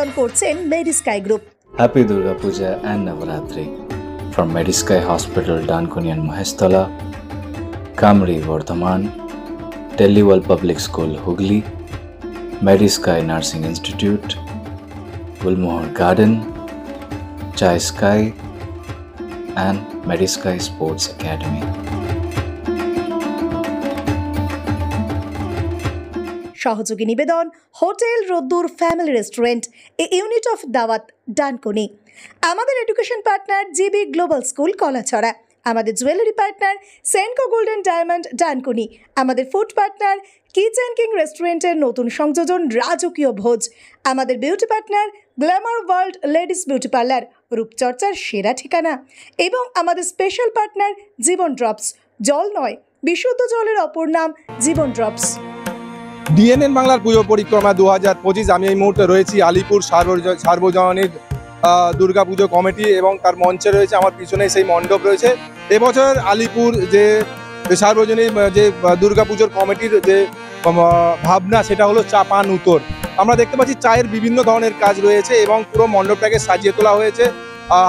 নিবেদন করছেন Medisky group. Happy Durga Puja and Navaratri from Mediskai Hospital, Dankuni and Mahestala, Kamri, Vardhaman, Telliwal Public School, Hugli, Mediskai Nursing Institute, Gulmohar Garden, Chai Sky and Mediskai Sports Academy. সহযোগী নিবেদন hotel Roddur family restaurant, a unit of Dawat, Dankuni. আমাদের education partner GB global school, Kalachhara. আমাদের jewellery partner Senco golden diamond, Dankuni. আমাদের food partner kitchen king রেস্টুরেন্টের নতুন সংযোজন রাজকীয় ভোজ। আমাদের beauty partner glamour world ladies beauty parlour, রূপচর্চার সেরা ঠিকানা। এবং আমাদের স্পেশাল পার্টনার জীবন ড্রপস, জল নয় বিশুদ্ধ জলের অপর নাম জীবন ড্রপস। ডিএনএন বাংলার পুজো পরিক্রমা 2025। আমি এই মুহূর্তে রয়েছি আলিপুর সার্বজনীন দুর্গা পুজো কমিটি এবং তার মঞ্চে রয়েছে, আমার পিছনে সেই মণ্ডপ রয়েছে। এবছর আলিপুর যে সার্বজনীন যে দুর্গা পুজোর কমিটির যে ভাবনা, সেটা হলো চাপান উত্তর। আমরা দেখতে পাচ্ছি চায়ের বিভিন্ন ধরনের কাজ রয়েছে এবং পুরো মণ্ডপটাকে সাজিয়ে তোলা হয়েছে।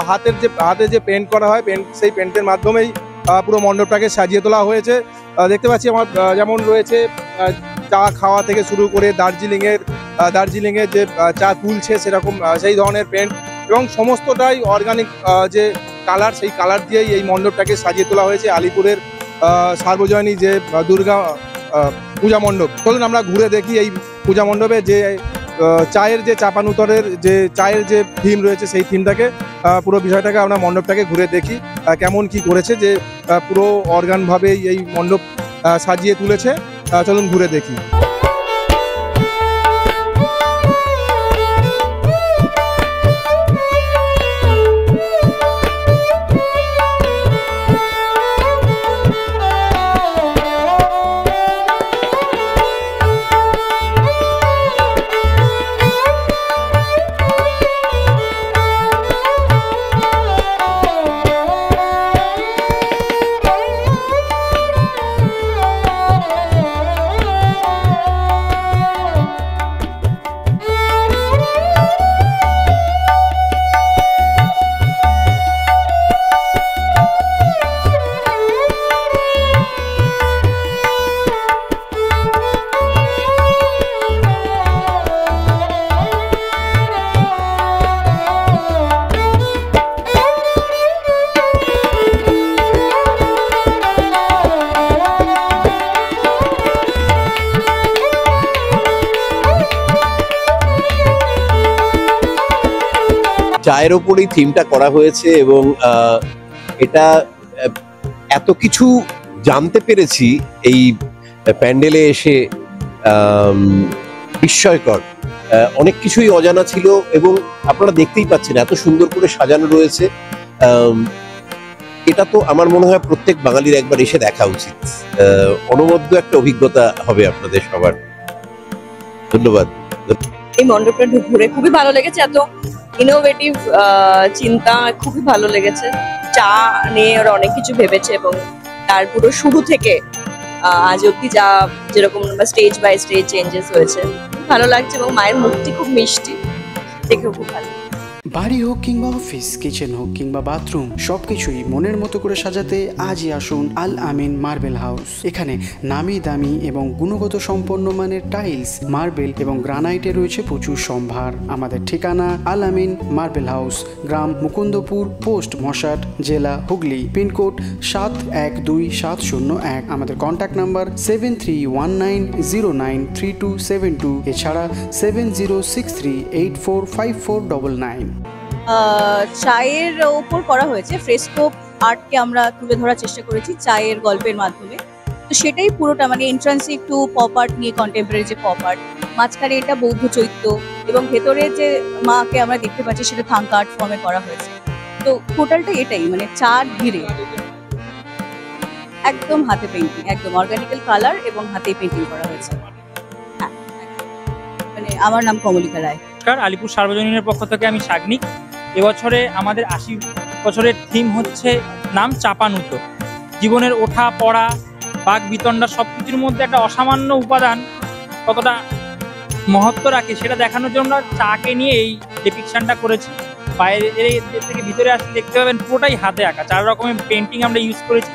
হাতে যে পেন্ট করা হয়, সেই পেন্টের মাধ্যমেই পুরো মণ্ডপটাকে সাজিয়ে তোলা হয়েছে। দেখতে পাচ্ছি আমার যেমন রয়েছে চা খাওয়া থেকে শুরু করে দার্জিলিংয়ের যে চা তুলছে সেরকম সেই ধরনের পেন্ট এবং সমস্তটাই অর্গানিক যে কালার, সেই কালার দিয়েই এই মণ্ডপটাকে সাজিয়ে তোলা হয়েছে আলিপুরের সার্বজনীন যে দুর্গা পূজা মণ্ডপ। চলুন আমরা ঘুরে দেখি এই পূজা মণ্ডপে যে চায়ের যে চাপানুতরের যে চায়ের যে থিম রয়েছে, সেই থিমটাকে পুরো বিষয়টাকে আমরা মণ্ডপটাকে ঘুরে দেখি কেমন কি করেছে, যে পুরো অর্গানভাবেই এই মণ্ডপ সাজিয়ে তুলেছে। চলুন ঘুরে দেখি। চায়ের ওপরই থিমটা করা হয়েছে এবং এটা এত কিছু জানতে পেরেছি এই প্যান্ডেলে এসে, বিস্ময়কর। অনেক কিছুই অজানা ছিল এবং আপনারা দেখতেই পাচ্ছেন এত সুন্দর করে সাজানো রয়েছে। এটা তো আমার মনে হয় প্রত্যেক বাঙালির একবার এসে দেখা উচিত। অনবদ্য একটা অভিজ্ঞতা হবে আপনাদের সবার। ধন্যবাদ। এই মণ্ডপটা ঘুরে খুবই ভালো লেগেছে, এত ইনোভেটিভ চিন্তা খুবই ভালো লেগেছে। চা নিয়ে ওরা অনেক কিছু ভেবেছে এবং তার পুরো শুরু থেকে আজ অব্দি যা যেরকম স্টেজ বাই স্টেজ চেঞ্জেস হয়েছে, ভালো লাগছে এবং মায়ের মূর্তি খুব মিষ্টি, দেখেও খুব ভালো। বাড়ি হোক কিংবা অফিস, কিচেন হোক কিংবা বাথরুম, সবকিছুই মনের মতো করে সাজাতে আজই আসুন আল আমিন মার্বেল হাউস। এখানে নামি দামি এবং গুণগত সম্পন্ন মানের টাইলস, মার্বেল এবং গ্রানাইটে রয়েছে প্রচুর সম্ভার। আমাদের ঠিকানা আল আমিন মার্বেল হাউস, গ্রাম মুকুন্দপুর, পোস্ট মশাট, জেলা হুগলি, পিনকোড 712701। আমাদের কন্ট্যাক্ট নাম্বার 7319093272, এছাড়া 7063845499। চায়ের ওপর করা হয়েছে ফ্রেস্কো আর্টকে আমরা তুলে ধরার চেষ্টা করেছি চায়ের গল্পের মাধ্যমে। তো সেটাই পুরোটা, মানে এন্ট্রান্সে একটু পপ আর্ট নিয়ে, কন্টেম্পোরারি যে পপ আর্ট, মাঝখানে এটা বৌদ্ধ চৈত্য এবং ভেতরে যে মাকে আমরা দেখতে পাচ্ছি সেটা থাঙ্কা আর্ট ফর্মে করা হয়েছে। তো টোটালটা এটাই, মানে চার ঘিরে একদম হাতে পেন্টিং, একদম অর্গানিক্যাল কালার এবং হাতে পেন্টিং করা হয়েছে। হ্যাঁ, মানে আমার নাম কমলিকা রায়। আলিপুর সার্বজনীনের পক্ষ থেকে আমি সাগ্নিক। এবছরে আমাদের 80 বছরের থিম হচ্ছে নাম চাপানুত। জীবনের ওঠা পড়া, বাক বিতণ্ডা সবকিছুর মধ্যে একটা অসামান্য উপাদান কতটা মহত্ব রাখে সেটা দেখানোর জন্য চাকে নিয়ে এই ডেপিকশনটা করেছি। বাইরে থেকে ভিতরে আসলে দেখতে পাবেন পুরোটাই হাতে আঁকা, 4 রকমের পেন্টিং আমরা ইউজ করেছি।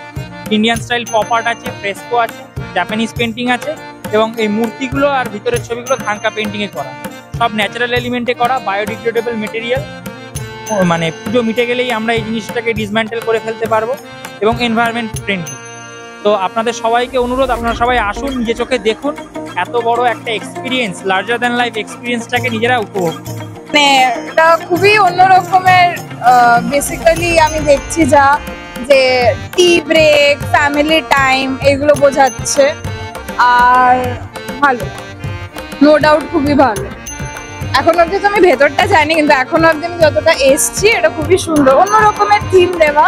ইন্ডিয়ান স্টাইল পপ আর্ট আছে, ফ্রেস্কো আছে, জাপানিজ পেন্টিং আছে এবং এই মূর্তিগুলো আর ভিতরের ছবিগুলো থাঙ্কা পেন্টিংয়ে করা, সব ন্যাচারাল এলিমেন্টে করা, বায়োডিগ্রেডেবল মেটেরিয়াল। মানে পুজো মিটে গেলেই আমরা এই জিনিসটাকে ডিসম্যান্টেল করে ফেলতে পারবো এবং এনভায়রনমেন্ট ফ্রেন্ডলি। তো আপনাদের সবাইকে অনুরোধ, আপনারা সবাই আসুন, নিজে চোখে দেখুন এত বড় একটা এক্সপিরিয়েন্স, লার্জার দ্যান লাইফ এক্সপিরিয়েন্সটাকে নিজেরা উপভোগ। মানে এটা খুবই অন্যরকমের। বেসিক্যালি আমি দেখছি যা যে টি ব্রেক, ফ্যামিলি টাইম এগুলো বোঝাচ্ছে, আর ভালো, নো ডাউট খুবই ভালো। এখন অব্দি তো আমি ভেতরটা জানি, কিন্তু এখন অব্দি আমি যতটা এসছি এটা খুবই সুন্দর, অন্যরকমের থিম দেওয়া।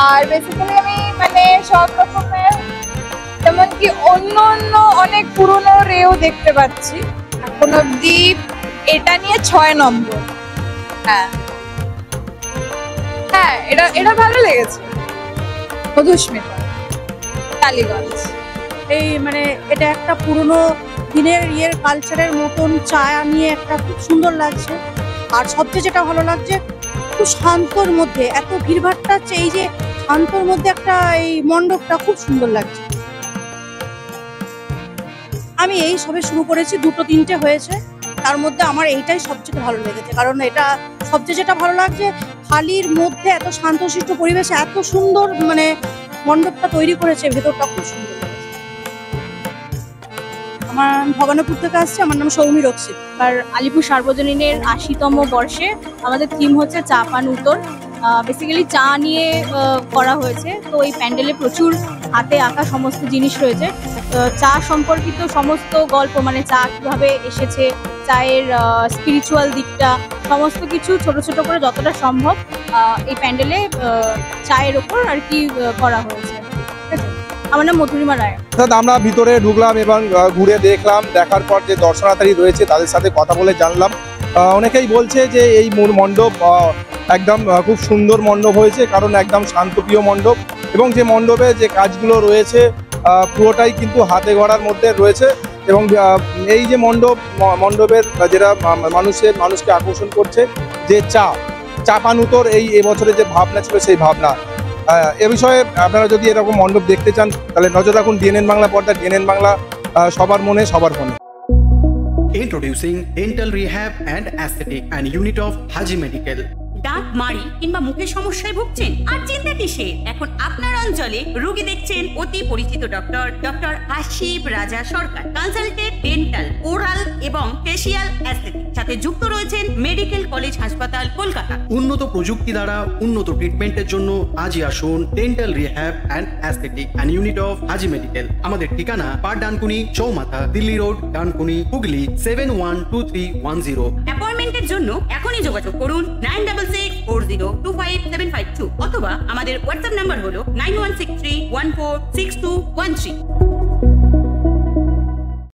আর বেসিক্যালি আমি মানে সব রকমের, যেমনকি অন্য অন্য অনেক পুরনো রেও দেখতে পাচ্ছি। এখন অব্দি এটা নিয়ে 6 নম্বর। হ্যাঁ হ্যাঁ, এটা ভালো লেগেছে। মধুস্মিতা, টালিগঞ্জ। এই মানে এটা একটা পুরনো দিনের কালচারের মতন চা নিয়ে একটা খুব সুন্দর লাগছে। আর সবচেয়ে যেটা ভালো লাগছে, খুব শান্তর মধ্যে, এত ভিড়ভাট্টা হচ্ছে, এই যে শান্তর মধ্যে একটা এই মণ্ডপটা খুব সুন্দর লাগছে। আমি এই সবে শুরু করেছি, 2-3টে হয়েছে, তার মধ্যে আমার এইটাই সবচেয়ে ভালো লেগেছে। কারণ এটা সবচেয়ে যেটা ভালো লাগছে, খালির মধ্যে এত শান্তশিষ্ট পরিবেশে এত সুন্দর মানে মণ্ডপটা তৈরি করেছে, ভেতরটা খুব সুন্দর লেগেছে। আমার ভবানীপুর থেকে আসছে, আমার নাম সৌমি রক্ষিত। আর আলিপুর সার্বজনীনের 80তম বর্ষে আমাদের থিম হচ্ছে চা পান উত্তর। বেসিক্যালি চা নিয়ে করা হয়েছে। তো এই প্যান্ডেলে প্রচুর হাতে আঁকা সমস্ত জিনিস রয়েছে, চা সম্পর্কিত সমস্ত গল্প, মানে চা কীভাবে এসেছে, চায়ের স্পিরিচুয়াল দিকটা, সমস্ত কিছু ছোট ছোট করে যতটা সম্ভব এই প্যান্ডেলে চায়ের ওপর আর কি করা হয়েছে। ঠিক আছে, আমার নাম মধুরিমা রায়। আমরা ভিতরে ঢুকলাম এবং ঘুরে দেখলাম, দেখার পর যে দর্শনার্থী রয়েছে তাদের সাথে কথা বলে জানলাম। অনেকেই বলছে যে এই মণ্ডপ একদম খুব সুন্দর মণ্ডপ হয়েছে, কারণ একদম শান্তপ্রিয় মণ্ডপ এবং যে মণ্ডপে যে কাজগুলো রয়েছে পুরোটাই কিন্তু হাতে গড়ার মধ্যে রয়েছে। এবং এই যে মণ্ডপের যেটা মানুষকে আকর্ষণ করছে, যে চা পান উত্তর এই এবছরে যে ভাবনা ছিল, সেই ভাবনা। এ বিষয়ে আপনারা যদি এরকম মণ্ডপ দেখতে চান তাহলে নজর রাখুন ডিএনএন বাংলা পর্দা। ডিএনএন বাংলা সবার মনে, সবার ফোনে। Introducing Dental Rehab and Aesthetic and Unit of Haji Medical. দাঁত মাড়ি কিংবা মুখের সমস্যায় ভুগছেন? আর চিন্তা কিসের, এখন আপনার অঞ্চলে রোগী দেখছেন অতি পরিচিত ডক্টর আশিব রাজা সরকার। কনসালটেন্ট ডেন্টাল, ওরাল এবং ফেসিয়াল অ্যাস্থেটিক, সাথে যুক্ত রয়েছেন মেডিকেল কলেজ হাসপাতাল কলকাতা। উন্নত প্রযুক্তি দ্বারা উন্নত ট্রিটমেন্টের জন্য আজই আসুন dental rehab and aesthetic and unit of Haji medical. আমাদের ঠিকানা পার ডানকুনি চৌমাথা, দিল্লি রোড, ডানকুনি, হুগলি 712310। অ্যাপয়েন্টমেন্টের জন্য এখনই যোগাযোগ করুন 9640257552 অথবা আমাদের হোয়াটসঅ্যাপ নাম্বার হলো 9163146213।